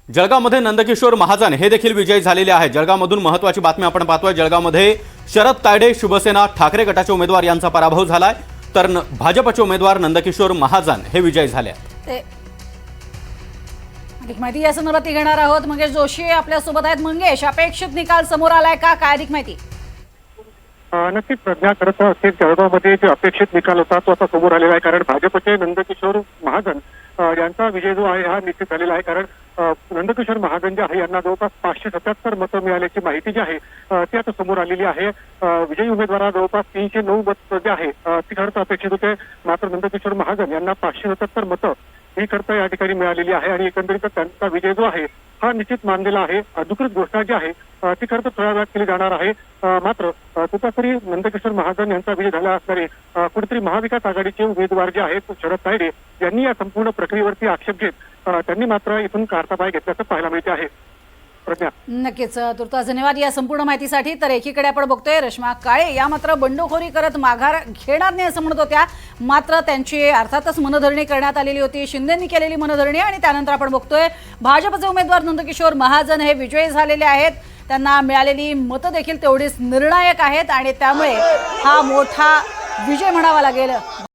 जळगावमध्ये नंदकिशोर महाजन हे देखील विजयी झालेले आहेत। जळगावमधून महत्त्वाची बातमी आपण पाहतोय। जळगावमध्ये शरद तायडे शिवसेना ठाकरे गटाचे उमेदवार यांचा पराभव झालाय, तर भाजपचे उमेदवार नंदकिशोर महाजन हे विजयी झाले आहेत। अधिक माहिती या संदर्भात घेणार आहोत। मंगेश जोशी आपल्या सोबत आहेत। मंगेश, अपेक्षित निकाल समोर आलाय का, काय अधिक माहिती? नक्कीच प्रज्ञा, खरं तर जळगावमध्ये जो अपेक्षित निकाल होता तो आता समोर आलेला आहे। कारण भाजपचे नंदकिशोर महाजन यांचा विजय जो आहे हा निश्चित झालेला आहे। कारण नंदकिशोर महाजन जे आहे यांना जवळपास 577 मतं मिळाल्याची माहिती जी आहे ती आता समोर आलेली आहे। विजयी उमेदवाराला जवळपास 309 मतं जे आहे ती खरं तर अपेक्षित होते, मात्र नंदकिशोर महाजन यांना 577 मतं ही खरं तर या ठिकाणी मिळालेली आहे आणि एकंदरीत त्यांचा विजय जो आहे हा निश्चित मानलेला आहे। अधिकृत घोषणा जी आहे ती खरं तर थोड्या वेळात केली जाणार आहे। मात्र तुतारी नंदकिशोर महाजन यांचा विजय झाला असणारे कुठेतरी महाविकास आघाडीचे उमेदवार जे आहेत शरद तायडे यांनी या संपूर्ण प्रक्रियेवरती आक्षेप घेत त्यांनी मात्र इथून काढता पाय घेतल्याचं पाहायला मिळते आहे। प्रज्ञा, नक्कीच तुर्तास धन्यवाद या संपूर्ण माहितीसाठी। तर एकीकडे आपण बघतोय रश्मा काळे या मात्र बंडखोरी करत माघार घेणार नाही असं म्हणत होत्या, मात्र त्यांची अर्थातच मनधरणी करण्यात आलेली होती, शिंदेंनी केलेली मनधरणी। आणि त्यानंतर आपण बघतोय भाजपचे उमेदवार नंदकिशोर महाजन हे विजयी झालेले आहेत। त्यांना मिळालेली मतं देखील तेवढीच निर्णायक आहेत आणि त्यामुळे हा मोठा विजय म्हणावा लागेल